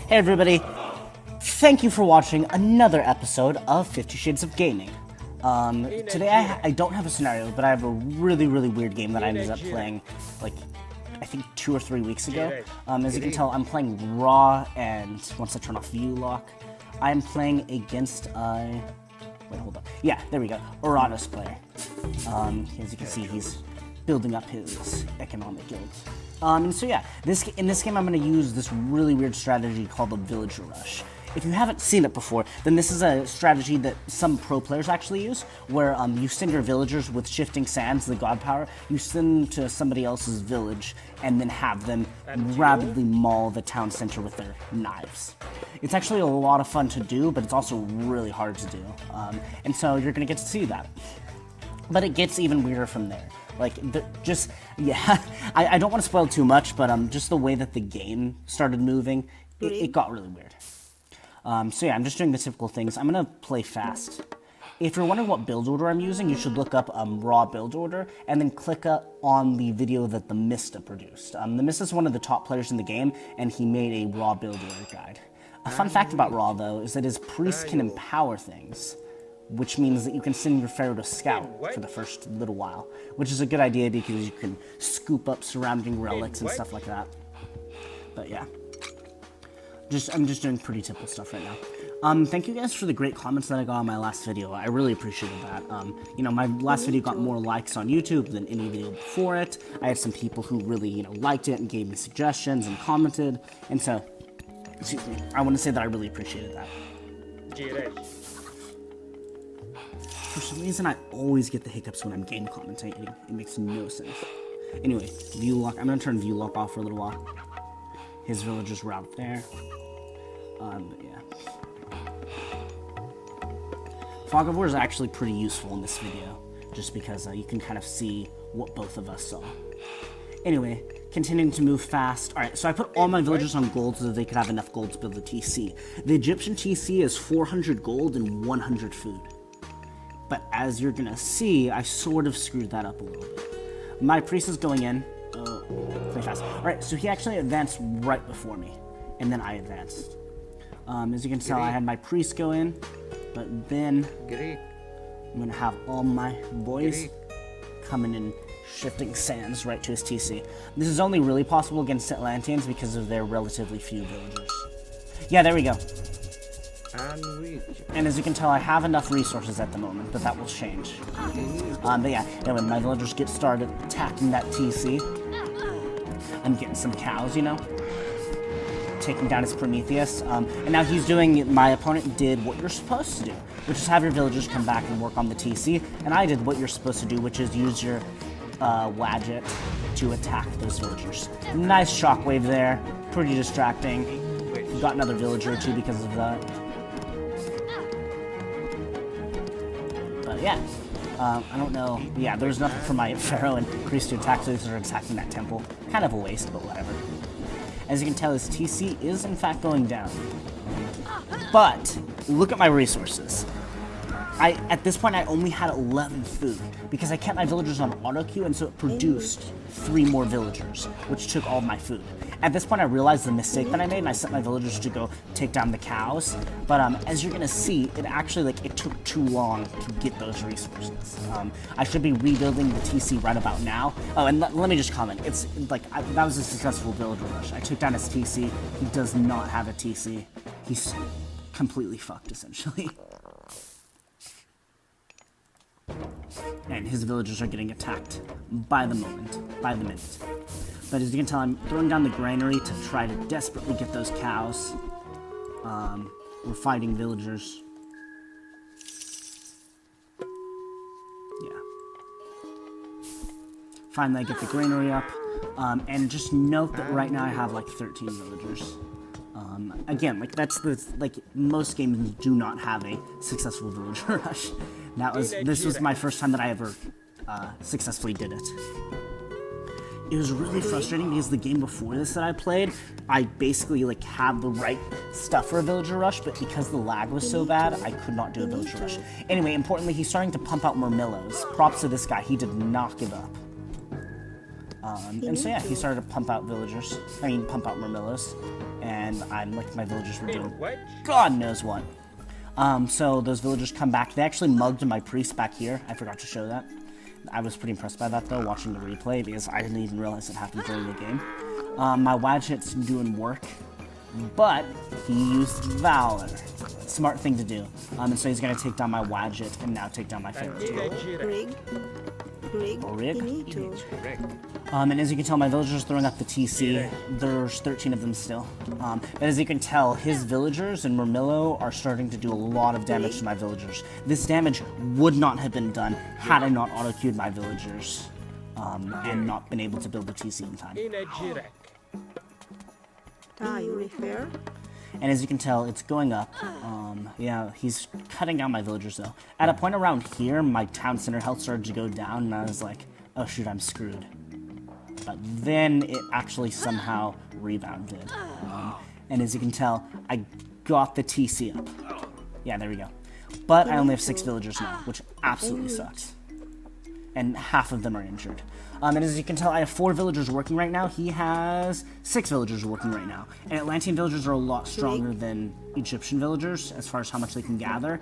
Hey everybody, thank you for watching another episode of 50 Shades of Gaming. Today I don't have a scenario, but I have a really weird game that I ended up playing, like, I think 2 or 3 weeks ago. As you can tell, I'm playing Raw, and once I turn off view lock, I'm playing against, wait, hold up. Yeah, there we go, Orados player. As you can see, he's building up his economic guilds. And so yeah, in this game I'm going to use this really weird strategy called the Villager Rush. If you haven't seen it before, then this is a strategy that some pro players actually use, where you send your villagers with shifting sands, the god power, you send them to somebody else's village, and then have them rapidly maul the town center with their knives. It's actually a lot of fun to do, but it's also really hard to do, and so you're going to get to see that. But it gets even weirder from there. Like, I don't want to spoil too much, but just the way that the game started moving, it got really weird. So yeah, I'm just doing the typical things. I'm going to play fast. If you're wondering what build order I'm using, you should look up Raw build order, and then click on the video that the Mista produced. The Mista is one of the top players in the game, and he made a Raw build order guide. A fun fact about Raw, though, is that his priests can empower things, which means that you can send your pharaoh to scout for the first little while, which is a good idea because you can scoop up surrounding relics and stuff like that. But yeah, I'm just doing pretty typical stuff right now. Thank you guys for the great comments that I got on my last video. I really appreciated that. You know, my last video got more likes on YouTube than any video before it. I had some people who really, liked it and gave me suggestions and commented, and so, excuse me, I want to say that I really appreciated that. For some reason, I always get the hiccups when I'm game commentating. It makes no sense. Anyway, view lock. I'm gonna turn view lock off for a little while. His villagers were out there. But yeah. Fog of War is actually pretty useful in this video, just because you can kind of see what both of us saw. Anyway, continuing to move fast. Alright, so I put all my villagers on gold so that they could have enough gold to build the TC. The Egyptian TC is 400 gold and 100 food. But as you're gonna see, I sort of screwed that up a little bit. My priest is going in. Play fast. Alright, so he actually advanced right before me. And then I advanced. As you can tell, I had my priest go in. But then I'm gonna have all my boys coming in, shifting sands right to his TC. This is only really possible against Atlanteans because of their relatively few villagers. Yeah, there we go. And as you can tell, I have enough resources at the moment, but that will change. But yeah, anyway, my villagers get started attacking that TC. I'm getting some cows, taking down his Prometheus. And now he's doing, my opponent did what you're supposed to do, which is have your villagers come back and work on the TC. And I did what you're supposed to do, which is use your Wadjet to attack those villagers. Nice shockwave there, pretty distracting. Got another villager or two because of that. Yeah, I don't know. Yeah, there's nothing for my pharaoh and priest to attack, so they're attacking that temple. Kind of a waste, but whatever. As you can tell, his TC is in fact going down. But look at my resources. At this point, I only had 11 food because I kept my villagers on auto queue, and so it produced 3 more villagers, which took all my food. At this point, I realized the mistake that I made, and I sent my villagers to go take down the cows. But as you're gonna see, it actually it took too long to get those resources. I should be rebuilding the TC right about now. Oh, and let me just comment. It's like that was a successful villager rush. I took down his TC. He does not have a TC. He's completely fucked, essentially. And his villagers are getting attacked by the minute. But as you can tell, I'm throwing down the granary to try to desperately get those cows. We're fighting villagers. Yeah. Finally, I get the granary up. And just note that right now I have like 13 villagers. Again, most games do not have a successful villager rush. This was my first time that I ever successfully did it. It was really frustrating because the game before this that I played, I basically had the right stuff for a villager rush, but because the lag was so bad, I could not do a villager rush. Anyway, importantly, he's starting to pump out Murmillos. Props to this guy, he did not give up. And so yeah, he started to pump out Murmillos, and my villagers were doing God knows what. So those villagers come back. They actually mugged my priest back here. I forgot to show that. I was pretty impressed by that, though, watching the replay, because I didn't even realize it happened during the game. My Wadget's doing work, but he used Valor. Smart thing to do. And so he's going to take down my Wadget and now take down my family. Rig. And as you can tell, my villagers are throwing up the TC. There's 13 of them still. And as you can tell, his villagers and Murmillo are starting to do a lot of damage to my villagers. This damage would not have been done had I not auto-queued my villagers and not been able to build the TC in time. And as you can tell, it's going up. Yeah, he's cutting down my villagers, though. At a point around here, my town center health started to go down, and I was like, oh shoot, I'm screwed. But then it actually somehow rebounded. And as you can tell, I got the TC up. Yeah, there we go. But I only have 6 villagers now, which absolutely sucks. And half of them are injured. And as you can tell, I have 4 villagers working right now. He has 6 villagers working right now. And Atlantean villagers are a lot stronger than Egyptian villagers as far as how much they can gather.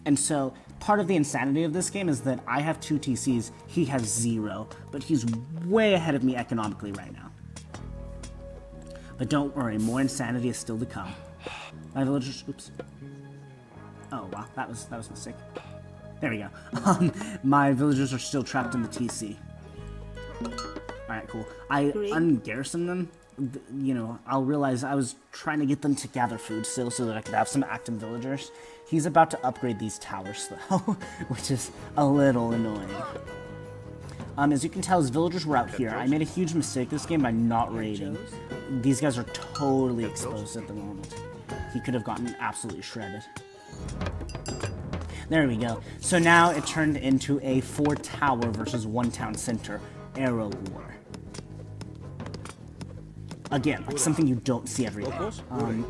And so part of the insanity of this game is that I have 2 TCs, he has 0, but he's way ahead of me economically right now. But don't worry, more insanity is still to come. My villagers, oops. Oh wow, that was a mistake. There we go. My villagers are still trapped in the TC. Alright, cool. I ungarrison them. You know, I'll realize I was trying to get them to gather food still so that I could have some active villagers. He's about to upgrade these towers, though, which is a little annoying. As you can tell, his villagers were out here. I made a huge mistake this game by not raiding. These guys are totally exposed at the moment. He could have gotten absolutely shredded. There we go. So now it turned into a 4-tower versus 1 town center arrow war. Again, like something you don't see every day.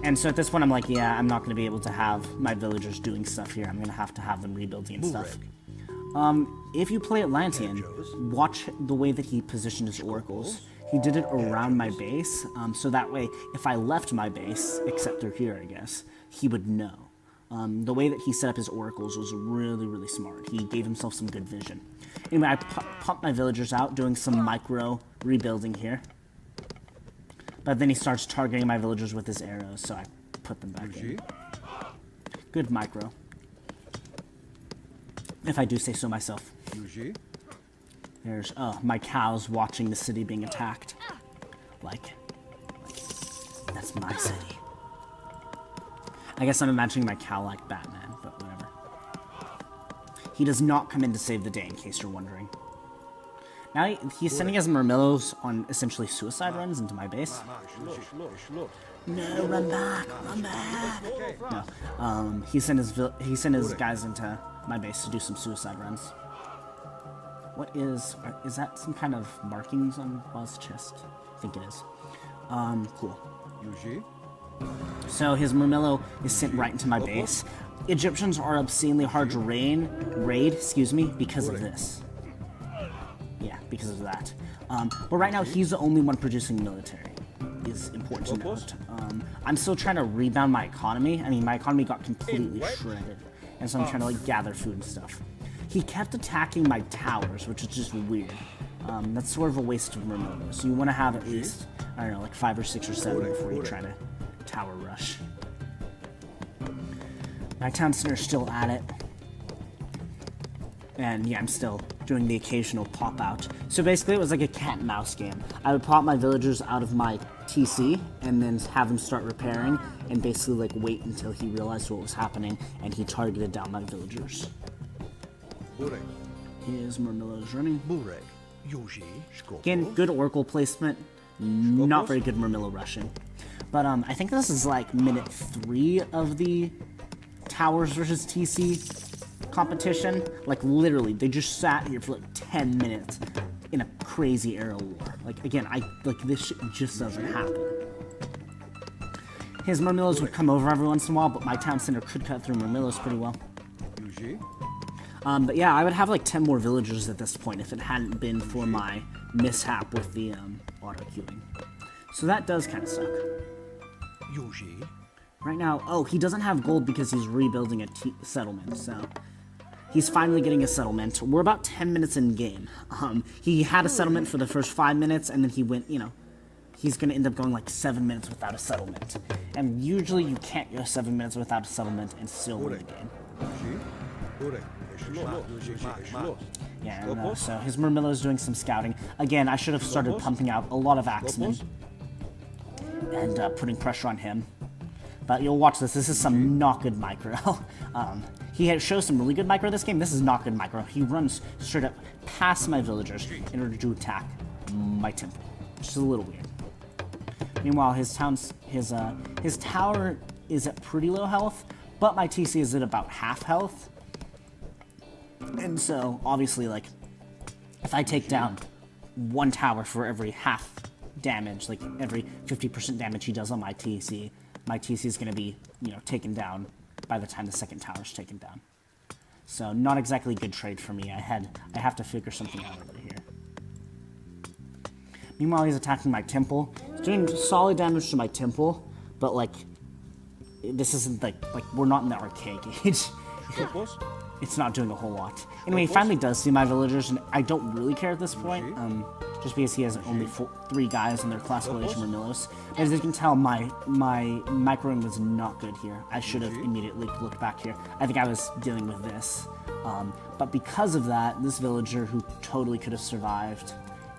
And so at this point I'm like, yeah, I'm not going to be able to have my villagers doing stuff here. I'm going to have them rebuilding and stuff. If you play Atlantean, watch the way that he positioned his oracles. He did it around my base, so that way if I left my base, except through here I guess, he would know. The way that he set up his oracles was really, really smart. He gave himself some good vision. Anyway, I popped my villagers out, doing some micro rebuilding here. But then he starts targeting my villagers with his arrows, so I put them back in. Good micro. If I do say so myself. There's, my cows watching the city being attacked. Like, that's my city. I guess I'm imagining my cow like Batman, but whatever. He does not come in to save the day, in case you're wondering. Now he's sending his Murmillos on essentially suicide runs into my base. No, run back, run back. No, he sent his guys into my base to do some suicide runs. What is that some kind of markings on Buz's chest? I think it is. Cool. So his Murmillo is sent right into my base. Egyptians are obscenely hard to raid, because of this. Yeah, because of that. But right now, he's the only one producing military. Is important to note. I'm still trying to rebound my economy. I mean, my economy got completely shredded. And so I'm trying to, like, gather food and stuff. He kept attacking my towers, which is just weird. That's sort of a waste of Murmillo. So you want to have at least, I don't know, like 5 or 6 or 7 before you try to tower rush. My town center is still at it. And yeah, I'm still doing the occasional pop out. So basically it was like a cat and mouse game. I would pop my villagers out of my TC and then have them start repairing and basically like wait until he realized what was happening and he targeted down my villagers. His Murmillo's running. Again, good oracle placement. Not very good Murmillo rushing. But I think this is like minute 3 of the Towers versus TC competition. Like literally, they just sat here for like 10 minutes in a crazy arrow war. Like again, this shit just doesn't happen. His Murmillos would come over every once in a while, but my town center could cut through Murmillos pretty well. But yeah, I would have like 10 more villagers at this point if it hadn't been for my mishap with the auto queuing. So that does kind of suck. Right now, oh, he doesn't have gold because he's rebuilding a settlement, so he's finally getting a settlement. We're about 10 minutes in game. He had a settlement for the first 5 minutes, and then he went, you know, he's going to end up going like 7 minutes without a settlement. And usually you can't go 7 minutes without a settlement and still win the game. Yeah, and, so his Murmillo's doing some scouting. Again, I should have started pumping out a lot of axemen and putting pressure on him. But you'll watch this. This is some not good micro. He shows some really good micro this game. This is not good micro. He runs straight up past my villagers in order to attack my temple, which is a little weird. Meanwhile, his tower is at pretty low health, but my TC is at about half health. And so, obviously, like, if I take down one tower for every half damage, like every 50% damage he does on my TC is going to be, you know, taken down by the time the second tower is taken down. So, not exactly a good trade for me. I have to figure something out over here. Meanwhile, he's attacking my temple. He's doing solid damage to my temple, but, like, this isn't, like we're not in the arcade gauge. It's not doing a whole lot. Anyway, he finally does see my villagers, and I don't really care at this point, just because he has only 3 guys in their classical age Murmillos. As you can tell, my microing was not good here. I should have immediately looked back here. I think I was dealing with this. But because of that, this villager who totally could have survived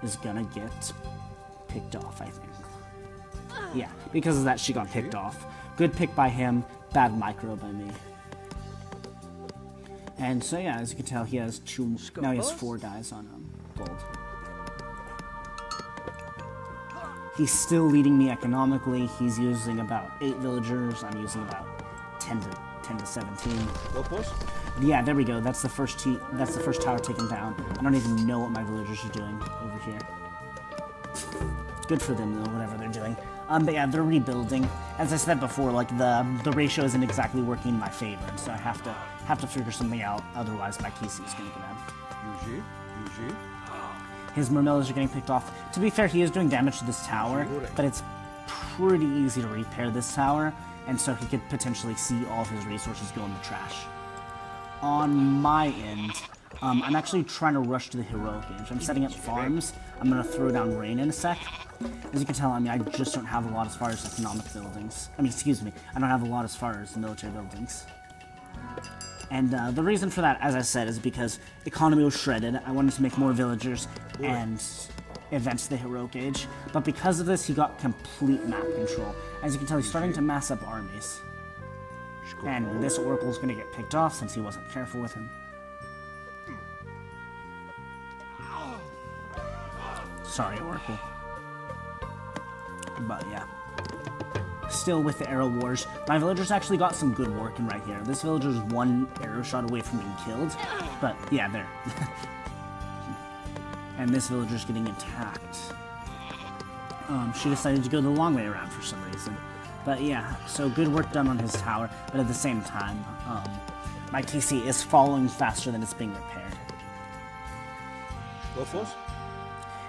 is gonna get picked off, I think. Yeah, because of that, she got picked off. Good pick by him, bad micro by me. And so yeah, as you can tell, he has now he has 4 guys on gold. He's still leading me economically. He's using about 8 villagers. I'm using about 10 to 17. Yeah, there we go. That's the first tower taken down. I don't even know what my villagers are doing over here. Good for them though, whatever they're doing. But yeah, they're rebuilding. As I said before, like the ratio isn't exactly working in my favor, and so I have to figure something out. Otherwise, my TC is going to get out. His Murmillos are getting picked off. To be fair, he is doing damage to this tower, but it's pretty easy to repair this tower, and so he could potentially see all of his resources go in the trash. On my end, I'm actually trying to rush to the heroic age. I'm setting up farms. I'm going to throw down rain in a sec. As you can tell, I mean, I just don't have a lot as far as economic buildings. I mean, excuse me, I don't have a lot as far as military buildings. And the reason for that, as I said, is because economy was shredded. I wanted to make more villagers and advance the heroic age. But because of this, he got complete map control. As you can tell, he's starting to mass up armies. And this oracle is going to get picked off since he wasn't careful with him. Sorry, oracle. But yeah. Still with the arrow wars. My villagers actually got some good work in right here. This villager's 1 arrow shot away from being killed. But yeah, there. And this villager's getting attacked. She decided to go the long way around for some reason. But yeah, so good work done on his tower. But at the same time, my TC is falling faster than it's being repaired.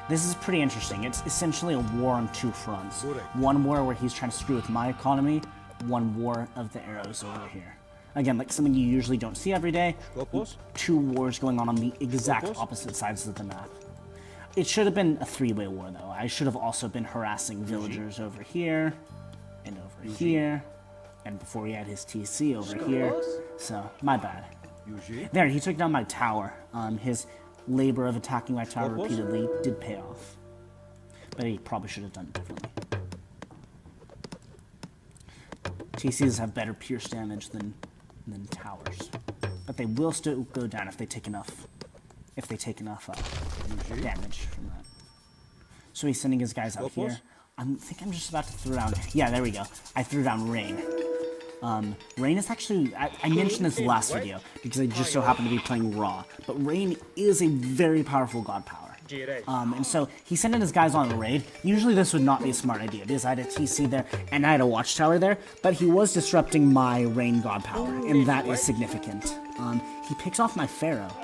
This is pretty interesting. It's essentially a war on 2 fronts. One war where he's trying to screw with my economy, one war of the arrows over here. Again, like something you usually don't see every day. 2 wars going on the exact opposite sides of the map. It should have been a 3-way war, though. I should have also been harassing villagers over here, and over here, and before he had his TC over here. So, my bad. There, he took down my tower. His labor of attacking my tower repeatedly did pay off. But he probably should have done it differently. TCs have better pierce damage than towers. But they will still go down if they take enough damage from that. So he's sending his guys out here. I think I'm just about to throw down... Yeah, there we go. I threw down rain. Rain is actually, I mentioned this last video because I just so happened to be playing Raw, but Rain is a very powerful god power. And so he sent in his guys on a raid. Usually this would not be a smart idea because I had a TC there and I had a watchtower there, but he was disrupting my Rain god power, and that is significant. He picks off my Pharaoh,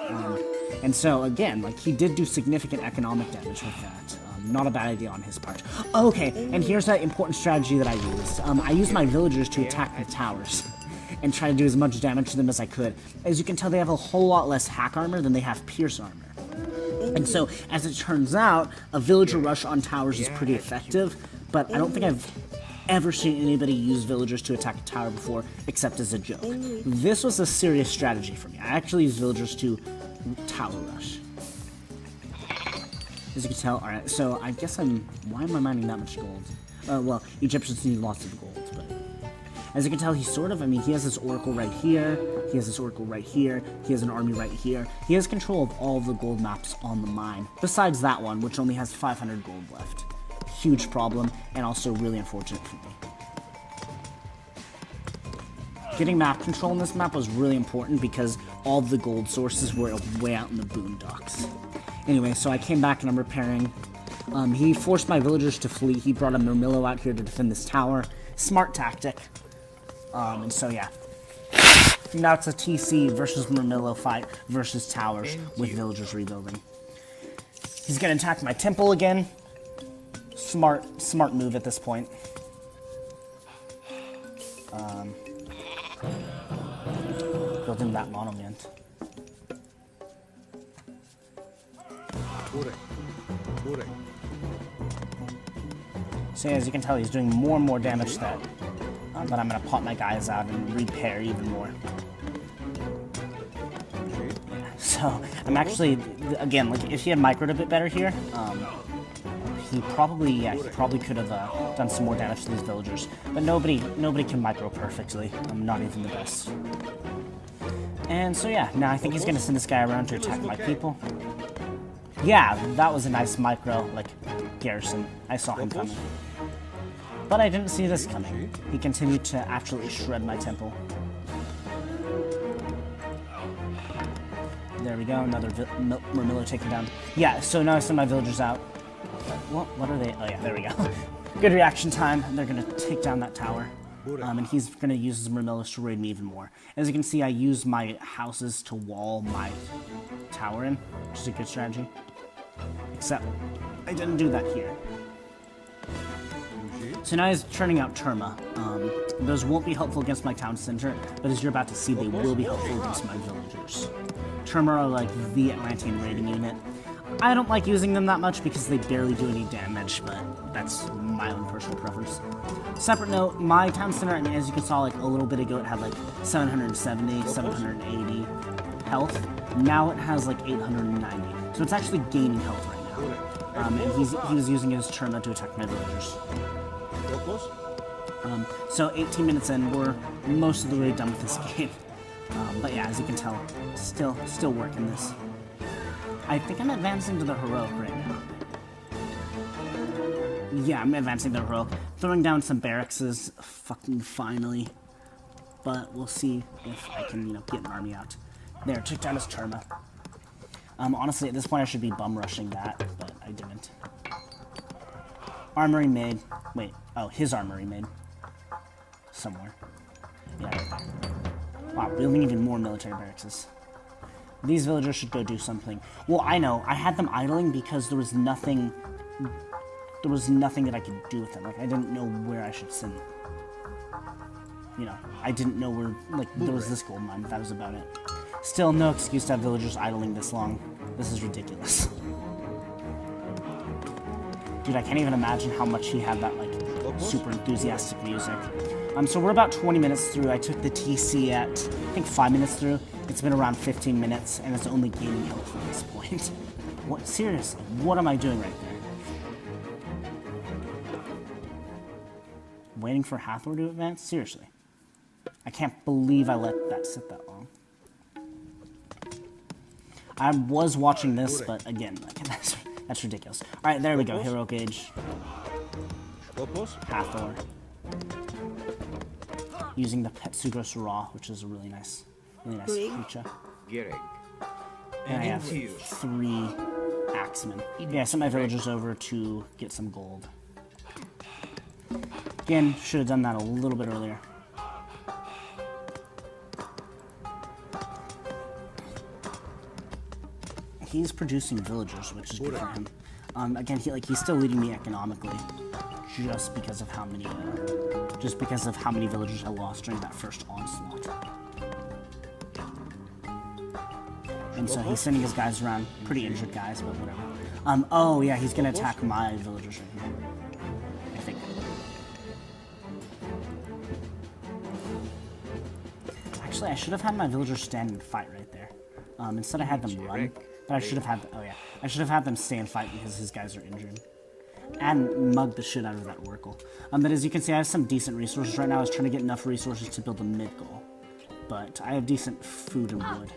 and so again, like he did do significant economic damage with that. not a bad idea on his part. Okay, and here's that important strategy that I used. I used my villagers to attack the towers and try to do as much damage to them as I could. As you can tell, they have a whole lot less hack armor than they have pierce armor. And so, as it turns out, a villager rush on towers is pretty effective, but I don't think I've ever seen anybody use villagers to attack a tower before, except as a joke. This was a serious strategy for me. I actually used villagers to tower rush. As you can tell, alright, so I guess why am I mining that much gold? Well, Egyptians need lots of gold, but as you can tell, he has this oracle right here, he has this oracle right here, he has an army right here. He has control of all of the gold maps on the mine, besides that one, which only has 500 gold left. Huge problem, and also really unfortunate for me. Getting map control in this map was really important because all of the gold sources were way out in the boondocks. Anyway, so I came back and I'm repairing. He forced my villagers to flee. He brought a Murmillo out here to defend this tower. Smart tactic. And so yeah. Now it's a TC versus Murmillo fight versus towers with villagers rebuilding. He's gonna attack my temple again. Smart move at this point. Building that monument. So as you can tell, he's doing more and more damage to that. But I'm gonna pop my guys out and repair even more. Yeah, so I'm actually, again, like if he had microed a bit better here, he probably could have done some more damage to these villagers. But nobody can micro perfectly. I'm not even the best. And so yeah, now I think he's gonna send this guy around to attack my people. Yeah, that was a nice micro, like, garrison. I saw him coming. But I didn't see this coming. He continued to absolutely shred my temple. There we go, another Murmillo taken down. Yeah, so now I send my villagers out. What are they? Oh yeah, there we go. Good reaction time. They're gonna take down that tower. And he's gonna use his Murmillos to raid me even more. As you can see, I used my houses to wall my tower in, which is a good strategy. Except, I didn't do that here. So now he's turning out Terma. Those won't be helpful against my town center, but as you're about to see, they will be helpful against my villagers. Terma are like the Atlantean raiding unit. I don't like using them that much because they barely do any damage, but that's my own personal preference. Separate note, my town center, I mean, as you can saw like a little bit ago, it had like 770, 780 health. Now it has like 890. So it's actually gaining health right now. And he was using his Terma to attack my villagers. So 18 minutes in, we're most of the way done with this game. But yeah, as you can tell, still working this. I think I'm advancing to the heroic right now. Yeah, I'm advancing to the heroic. Throwing down some barracks fucking finally. But we'll see if I can, get an army out. There, took down his Terma. Honestly, at this point I should be bum rushing that, but I didn't. Armory made. Wait, oh, his armory made. Somewhere. Yeah, right there. Wow, building even more military barracks. These villagers should go do something. Well, I know. I had them idling because there was nothing that I could do with them. Like, I didn't know where I should send them. I didn't know where, like, there was this gold mine, but that was about it. Still, no excuse to have villagers idling this long. This is ridiculous. Dude, I can't even imagine how much he had that, like, super enthusiastic music. So we're about 20 minutes through. I took the TC at, I think, 5 minutes through. It's been around 15 minutes, and it's only gaining health at this point. What? Seriously, what am I doing right there? Waiting for Hathor to advance? Seriously. I can't believe I let that sit that long. I was watching this, but again, like, that's ridiculous. Alright, there we go. Heroic Age. Hathor. Using the Petsugo Sura, which is a really nice feature. And I have 3 axemen. Yeah, I sent my villagers over to get some gold. Again, should have done that a little bit earlier. He's producing villagers, which is good for him. Again, he's still leading me economically, just because of how many villagers I lost during that first onslaught. And so he's sending his guys around, pretty injured guys, but whatever. Oh yeah, he's gonna attack my villagers right here, I think. Actually, I should have had my villagers stand and fight right there. Instead I had them run, but I should have had, I should have had them stay and fight because his guys are injured. And mug the shit out of that Oracle. But as you can see, I have some decent resources right now. I was trying to get enough resources to build a mid-goal. But I have decent food and wood.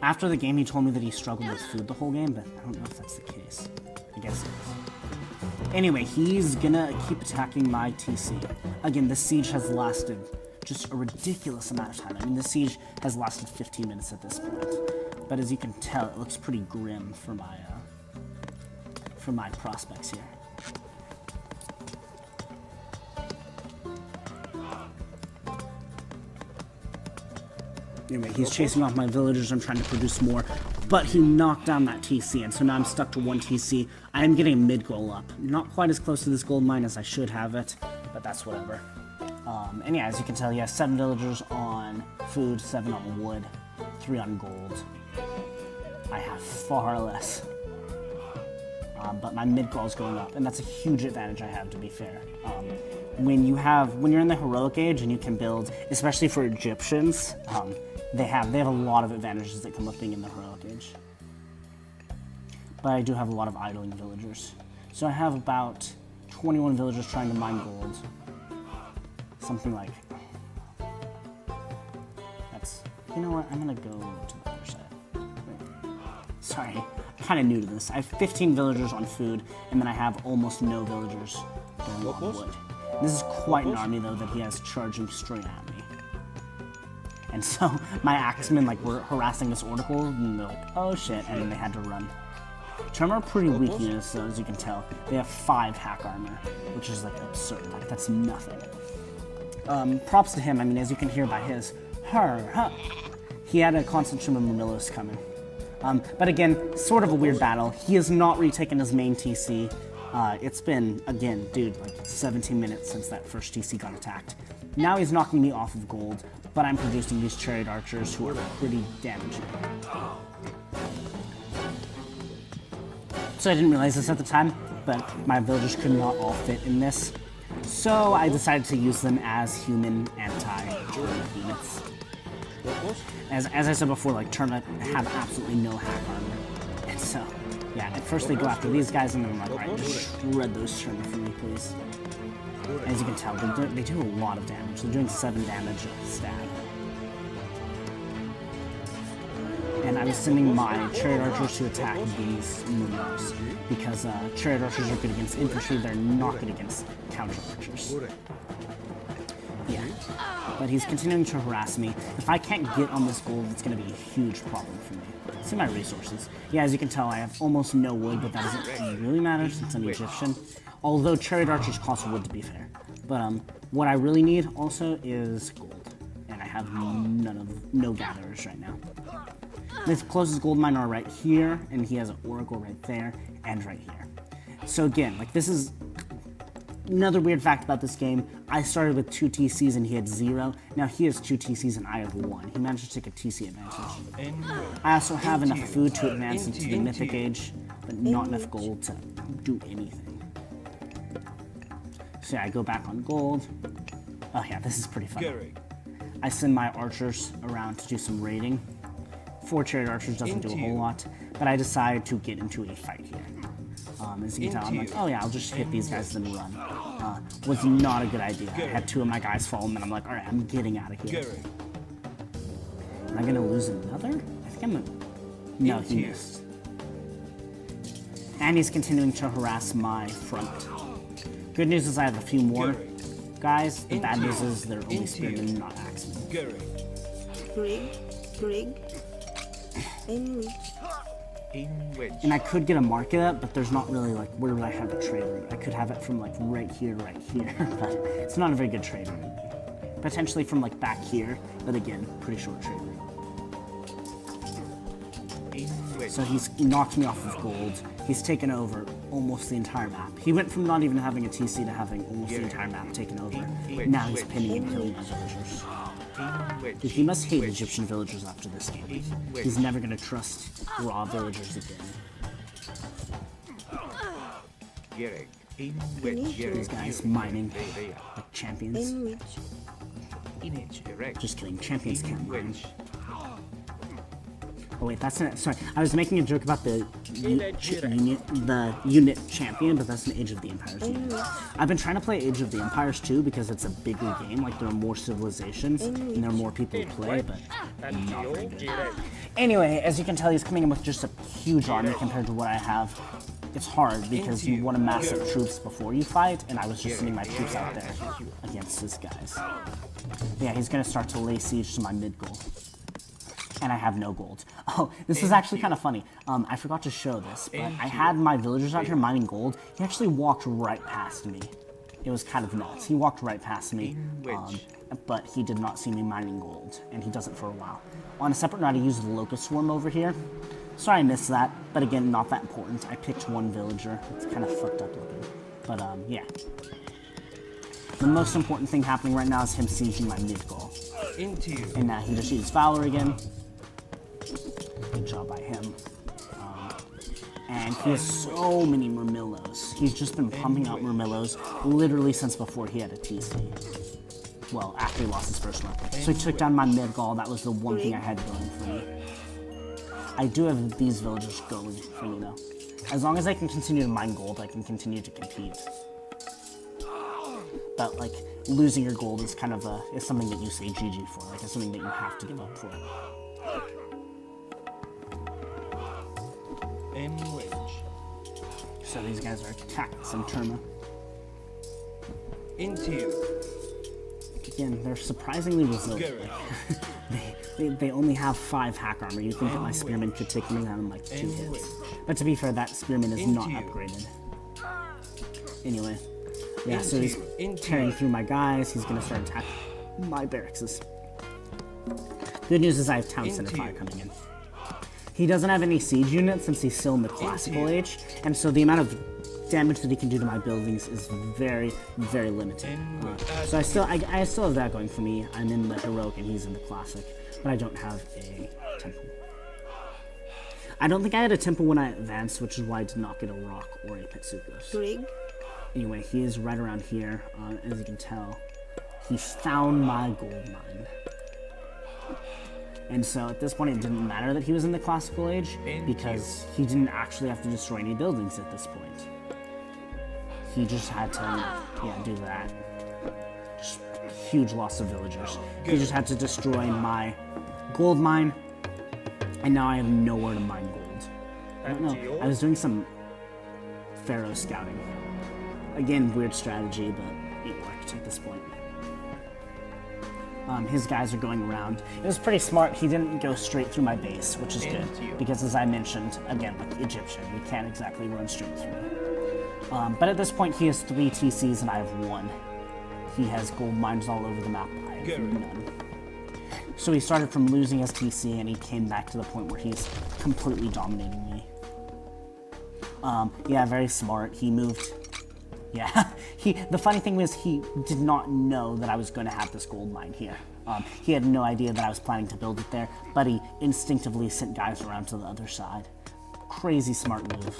After the game, he told me that he struggled with food the whole game, but I don't know if that's the case. I guess it is. Anyway, he's gonna keep attacking my TC. Again, this siege has lasted just a ridiculous amount of time. I mean, the siege has lasted 15 minutes at this point. But as you can tell, it looks pretty grim for my prospects here. Anyway, he's chasing off my villagers. I'm trying to produce more, but he knocked down that TC, and so now I'm stuck to 1 TC. I am getting a mid-goal up. Not quite as close to this gold mine as I should have it, but that's whatever. And yeah, as you can tell, he has 7 villagers on food, 7 on wood, 3 on gold. I have far less. But my mid-goal is going up, and that's a huge advantage I have, to be fair. When you're in the heroic age and you can build, especially for Egyptians, they have a lot of advantages that come with being in the heroic age. But I do have a lot of idling villagers. So I have about 21 villagers trying to mine gold. Something like, that's, you know what, I'm gonna go to the other side. Wait. Sorry, I'm kind of new to this. I have 15 villagers on food, and then I have almost no villagers going on wood. This is quite an army, though, that he has charging straight at me. And so my axemen were harassing this oracle, and they're like, oh shit, and then they had to run. Charm are pretty weak units, though, as you can tell. They have 5 hack armor, which is absurd. That's nothing. Props to him. I mean, as you can hear by his he had a constant stream of Murmillos coming. But again, sort of a weird battle. He has not retaken his main TC. It's been, again, dude, 17 minutes since that first TC got attacked. Now he's knocking me off of gold, but I'm producing these chariot archers who are pretty damaging. So I didn't realize this at the time, but my villagers could not all fit in this. So I decided to use them as human anti-Turnip units. As I said before, Turnip have absolutely no hack armor. And so, yeah, at first they go after these guys, and then I'm like, alright, just shred those Turnip for me, please. As you can tell, they do a lot of damage. They're doing 7 damage a stab. And I was sending my chariot archers to attack these mooners, because chariot archers are good against infantry, they're not good against counter archers. Yeah, but he's continuing to harass me. If I can't get on this gold, it's going to be a huge problem for me. See my resources. Yeah, as you can tell, I have almost no wood, but that doesn't really matter since I'm Egyptian. Although chariot archers cost wood, to be fair. But what I really need also is gold, and I have no gatherers right now. This closest gold mine are right here, and he has an oracle right there and right here. So again, this is another weird fact about this game. I started with 2 TCs and he had 0. Now he has 2 TCs and I have 1. He managed to take a TC advantage. I also have enough food to advance into the mythic age, but not enough gold to do anything. So yeah, I go back on gold. Oh yeah, this is pretty fun. I send my archers around to do some raiding. 4 chariot archers doesn't do a whole lot, but I decide to get into a fight here. As you can tell, I'm like, oh yeah, I'll just hit these guys and then run. Was not a good idea. I had 2 of my guys fall, and then I'm like, alright, I'm getting out of here. Am I gonna lose another? I think I'm gonna... No, he missed. And he's continuing to harass my front. Good news is I have a few more guys. The bad news is they're only spearmen, not axemen. Grig. And I could get a market up, but there's not really where would I have a trade route? I could have it from right here, but it's not a very good trade route. Potentially from back here, but again, pretty short trade route. So he knocked me off of gold. He's taken over almost the entire map. He went from not even having a TC to having almost the entire map taken over. Now he's pinning and killing my villagers. Dude, he must hate Egyptian villagers after this game. He's never gonna trust raw villagers again. These guys mining like champions. Just kidding, champions can't mine. Oh wait, that's an, sorry, I was making a joke about the unit champion, but that's an Age of the Empires unit. I've been trying to play Age of the Empires too because it's a bigger game, like there are more civilizations and there are more people to play, but not very good. Anyway, as you can tell, he's coming in with just a huge army compared to what I have. It's hard because you want to mass up troops before you fight, and I was just sending my troops out there against his guys. Yeah, he's going to start to lay siege to my mid goal. And I have no gold. Oh, this is actually kind of funny. I forgot to show this, but I had my villagers out here mining gold. He actually walked right past me. It was kind of nuts. He walked right past me, but he did not see me mining gold, and he doesn't for a while. On a separate note, I used the locust swarm over here. Sorry I missed that, but again, not that important. I picked one villager. It's kind of fucked up looking. But, yeah. The most important thing happening right now is him sieging my mid goal. And now he just uses Valor again. Good job by him. And he has so many Murmillos. He's just been pumping out Murmillos literally since before he had a TC. Well, after he lost his first one. So he took down my mid goal. That was the one thing I had going for me. I do have these villagers going for me though. As long as I can continue to mine gold, I can continue to compete. But like, losing your gold is kind of is something that you say GG for. Like, it's something that you have to give up for. So these guys are attacking some Terma. Again, they're surprisingly resilient. They only have 5 hack armor. You think that my spearman could take me down in like 2 hits. But to be fair, that spearman is not upgraded. Anyway, yeah, so he's tearing through my guys. He's gonna start attacking my barracks. Good news is I have Town Center Fire coming in. He doesn't have any siege units since he's still in the classical age, and so the amount of damage that he can do to my buildings is very, very limited. So I still have that going for me. I'm in the heroic and he's in the classic, but I don't have a temple. I don't think I had a temple when I advanced, which is why I did not get a rock or a Petsukos. Anyway, he is right around here. As you can tell, he found my gold mine. And so at this point, it didn't matter that he was in the classical age because he didn't actually have to destroy any buildings at this point. He just had to, do that. Just huge loss of villagers. He just had to destroy my gold mine, and now I have nowhere to mine gold. I don't know. I was doing some Pharaoh scouting. Again, weird strategy, but it worked at this point. His guys are going around. It was pretty smart. He didn't go straight through my base, which is good, because as I mentioned, again, like Egyptian, you can't exactly run straight through. But at this point, he has 3 TCs and I have 1. He has gold mines all over the map. I have none. So he started from losing his TC and he came back to the point where he's completely dominating me. Yeah, very smart. He moved. Yeah, the funny thing was he did not know that I was going to have this gold mine here. He had no idea that I was planning to build it there, but he instinctively sent guys around to the other side. Crazy smart move.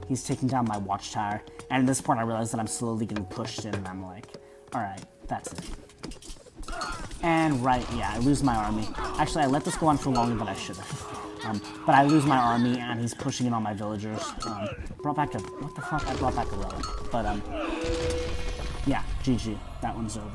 He's taking down my watchtower, and at this point I realize that I'm slowly getting pushed in, and I'm like, alright, that's it. And I lose my army. Actually, I let this go on for longer than I should have. But I lose my army, and he's pushing in on my villagers. Brought back what the fuck? I brought back a relic. But, yeah, GG. That one's over.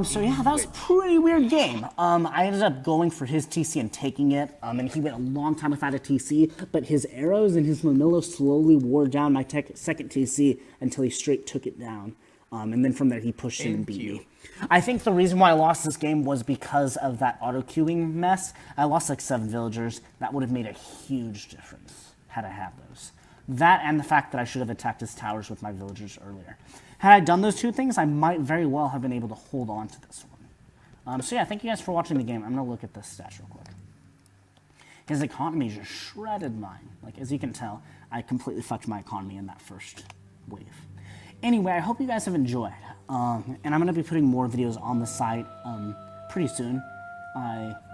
So yeah, that was a pretty weird game. I ended up going for his TC and taking it, and he went a long time without a TC, but his arrows and his Murmillo slowly wore down my second TC until he straight took it down. And then from there, he pushed in and beat me. I think the reason why I lost this game was because of that auto-queuing mess. I lost like 7 villagers. That would have made a huge difference had I had those. That and the fact that I should have attacked his towers with my villagers earlier. Had I done those 2 things, I might very well have been able to hold on to this one. So yeah, thank you guys for watching the game. I'm going to look at the stats real quick. his economy just shredded mine. Like, as you can tell, I completely fucked my economy in that first wave. Anyway, I hope you guys have enjoyed. And I'm going to be putting more videos on the site pretty soon.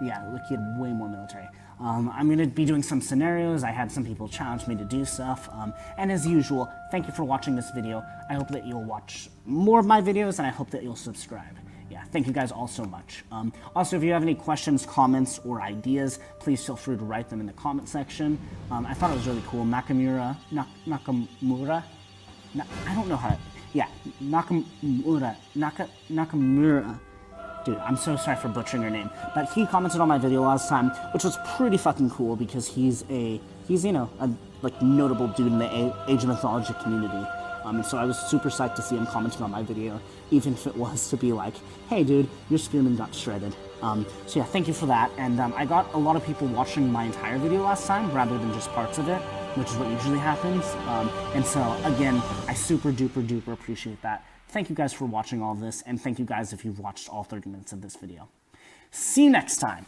Yeah, look, he had way more military. I'm going to be doing some scenarios. I had some people challenge me to do stuff. And as usual, thank you for watching this video. I hope that you'll watch more of my videos, and I hope that you'll subscribe. Yeah, thank you guys all so much. Also, if you have any questions, comments, or ideas, please feel free to write them in the comment section. I thought it was really cool. Nakamura, I don't know how to, yeah, Nakamura. Dude, I'm so sorry for butchering your name, but he commented on my video last time, which was pretty fucking cool because he's you know, a like notable dude in the Age of Mythology community. And so I was super psyched to see him commenting on my video, even if it was to be like, hey dude, your spearman got shredded. So yeah, thank you for that. And I got a lot of people watching my entire video last time, rather than just parts of it, which is what usually happens. And so again, I super duper appreciate that. Thank you guys for watching all this, and thank you guys if you've watched all 30 minutes of this video. See you next time.